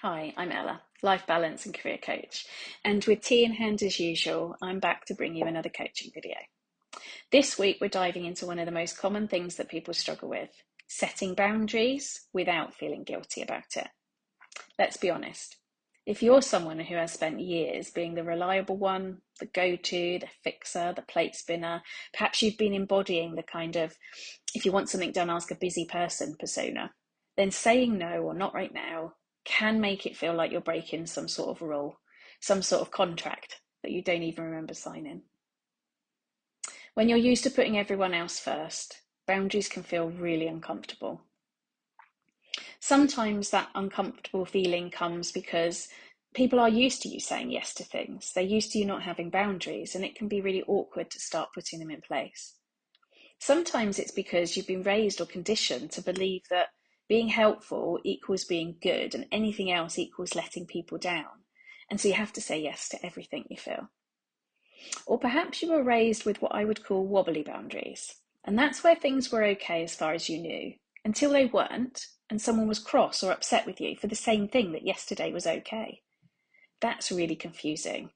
Hi, I'm Ella, life balance and career coach. And with tea in hand as usual, I'm back to bring you another coaching video. This week, we're diving into one of the most common things that people struggle with, setting boundaries without feeling guilty about it. Let's be honest. If you're someone who has spent years being the reliable one, the go-to, the fixer, the plate spinner, perhaps you've been embodying the kind of, if you want something done, ask a busy person persona, then saying no or not right now can make it feel like you're breaking some sort of rule, some sort of contract that you don't even remember signing. When you're used to putting everyone else first, boundaries can feel really uncomfortable. Sometimes that uncomfortable feeling comes because people are used to you saying yes to things. They're used to you not having boundaries, and it can be really awkward to start putting them in place. Sometimes it's because you've been raised or conditioned to believe that being helpful equals being good and anything else equals letting people down. And so you have to say yes to everything you feel. Or perhaps you were raised with what I would call wobbly boundaries. And that's where things were okay as far as you knew, until they weren't, and someone was cross or upset with you for the same thing that yesterday was okay. That's really confusing.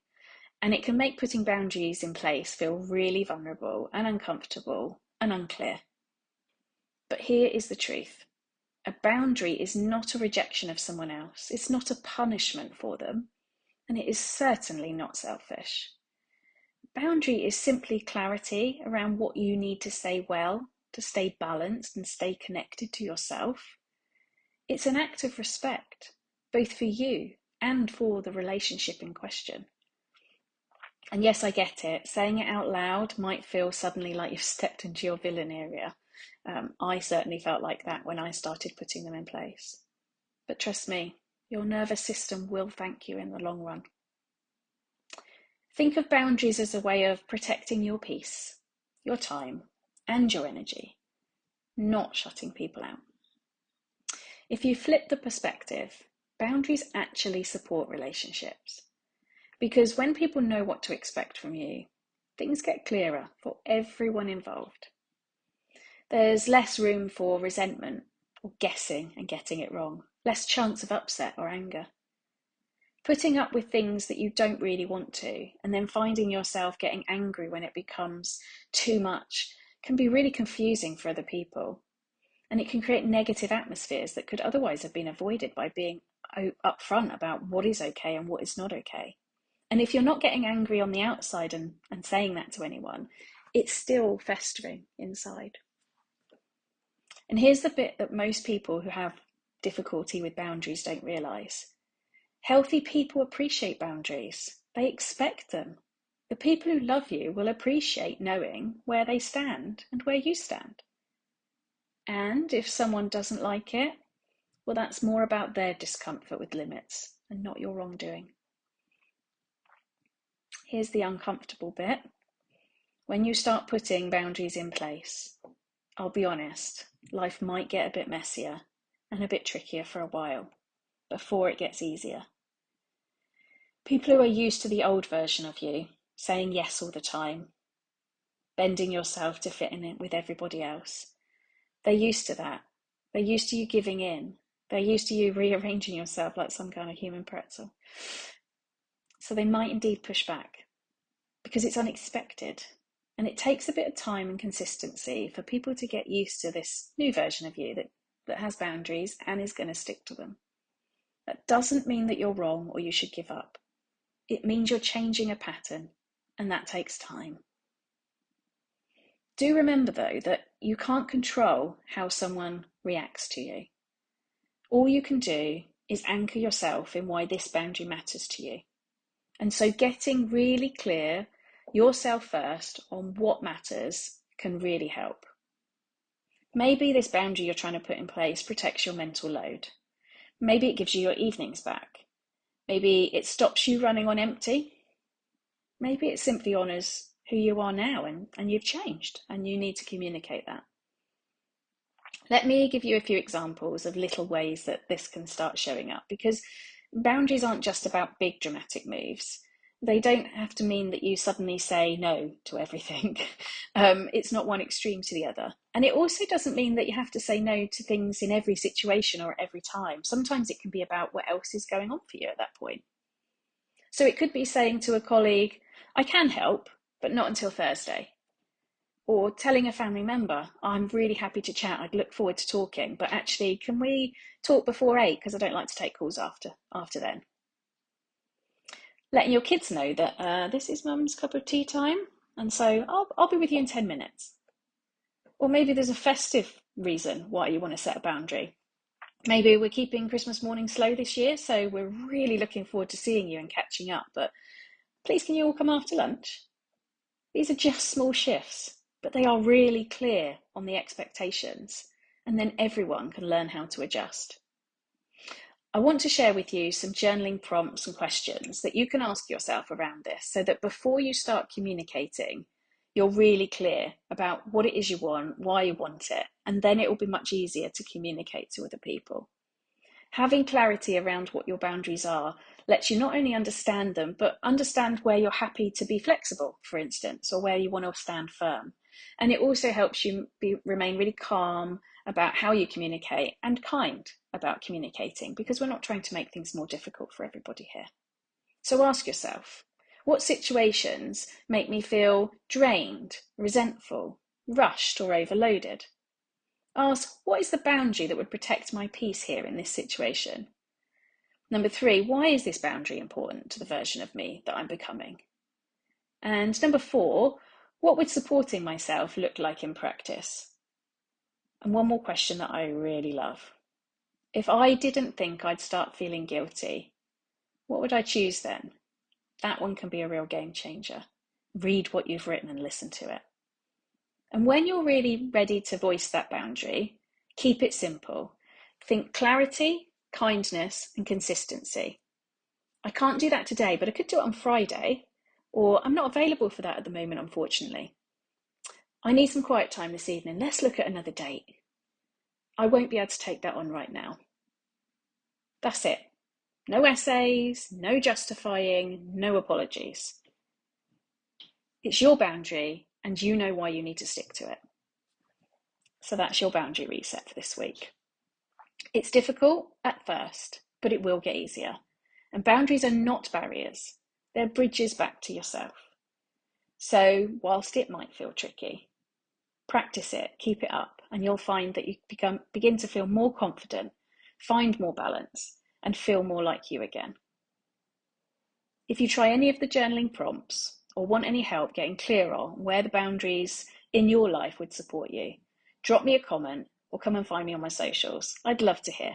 And it can make putting boundaries in place feel really vulnerable and uncomfortable and unclear. But here is the truth. A boundary is not a rejection of someone else. It's not a punishment for them. And it is certainly not selfish. Boundary is simply clarity around what you need to say well, to stay balanced and stay connected to yourself. It's an act of respect, both for you and for the relationship in question. And yes, I get it. Saying it out loud might feel suddenly like you've stepped into your villain area. I certainly felt like that when I started putting them in place. But trust me, your nervous system will thank you in the long run. Think of boundaries as a way of protecting your peace, your time, and your energy, not shutting people out. If you flip the perspective, boundaries actually support relationships. Because when people know what to expect from you, things get clearer for everyone involved. There's less room for resentment or guessing and getting it wrong, less chance of upset or anger. Putting up with things that you don't really want to, and then finding yourself getting angry when it becomes too much, can be really confusing for other people. And it can create negative atmospheres that could otherwise have been avoided by being upfront about what is okay and what is not okay. And if you're not getting angry on the outside and saying that to anyone, it's still festering inside. And here's the bit that most people who have difficulty with boundaries don't realise. Healthy people appreciate boundaries. They expect them. The people who love you will appreciate knowing where they stand and where you stand. And if someone doesn't like it, well, that's more about their discomfort with limits and not your wrongdoing. Here's the uncomfortable bit. When you start putting boundaries in place, I'll be honest, life might get a bit messier and a bit trickier for a while before it gets easier. People who are used to the old version of you, saying yes all the time, bending yourself to fit in it with everybody else, they're used to that. They're used to you giving in. They're used to you rearranging yourself like some kind of human pretzel. So they might indeed push back because it's unexpected. And it takes a bit of time and consistency for people to get used to this new version of you that has boundaries and is going to stick to them. That doesn't mean that you're wrong or you should give up. It means you're changing a pattern, and that takes time. Do remember, though, that you can't control how someone reacts to you. All you can do is anchor yourself in why this boundary matters to you. And so getting really clear yourself first on what matters can really help. Maybe this boundary you're trying to put in place protects your mental load. Maybe it gives you your evenings back. Maybe it stops you running on empty. Maybe it simply honours who you are now and you've changed and you need to communicate that. Let me give you a few examples of little ways that this can start showing up, because boundaries aren't just about big dramatic moves. They don't have to mean that you suddenly say no to everything. It's not one extreme to the other. And it also doesn't mean that you have to say no to things in every situation or at every time. Sometimes it can be about what else is going on for you at that point. So it could be saying to a colleague, I can help, but not until Thursday. Or telling a family member, I'm really happy to chat, I'd look forward to talking, but actually, can we talk before 8 because I don't like to take calls after then. Letting your kids know that this is mum's cup of tea time, and so I'll be with you in 10 minutes. Or maybe there's a festive reason why you want to set a boundary. Maybe we're keeping Christmas morning slow this year, so we're really looking forward to seeing you and catching up, but please can you all come after lunch? These are just small shifts, but they are really clear on the expectations, and then everyone can learn how to adjust. I want to share with you some journaling prompts and questions that you can ask yourself around this so that before you start communicating, you're really clear about what it is you want, why you want it, and then it will be much easier to communicate to other people. Having clarity around what your boundaries are lets you not only understand them, but understand where you're happy to be flexible, for instance, or where you want to stand firm. And it also helps you remain really calm about how you communicate and kind about communicating, because we're not trying to make things more difficult for everybody here. So ask yourself, what situations make me feel drained, resentful, rushed, or overloaded? Ask, what is the boundary that would protect my peace here in this situation? Number 3, why is this boundary important to the version of me that I'm becoming? And number 4, what would supporting myself look like in practice? And one more question that I really love. If I didn't think I'd start feeling guilty, what would I choose then? That one can be a real game changer. Read what you've written and listen to it. And when you're really ready to voice that boundary, keep it simple. Think clarity, kindness, and consistency. I can't do that today, but I could do it on Friday, or I'm not available for that at the moment, unfortunately. I need some quiet time this evening. Let's look at another date. I won't be able to take that on right now. That's it. No essays, no justifying, no apologies. It's your boundary, and you know why you need to stick to it. So that's your boundary reset for this week. It's difficult at first, but it will get easier. And boundaries are not barriers. They're bridges back to yourself. So whilst it might feel tricky, practice it, keep it up, and you'll find that you begin to feel more confident, find more balance, and feel more like you again. If you try any of the journaling prompts or want any help getting clear on where the boundaries in your life would support you, drop me a comment or come and find me on my socials. I'd love to hear.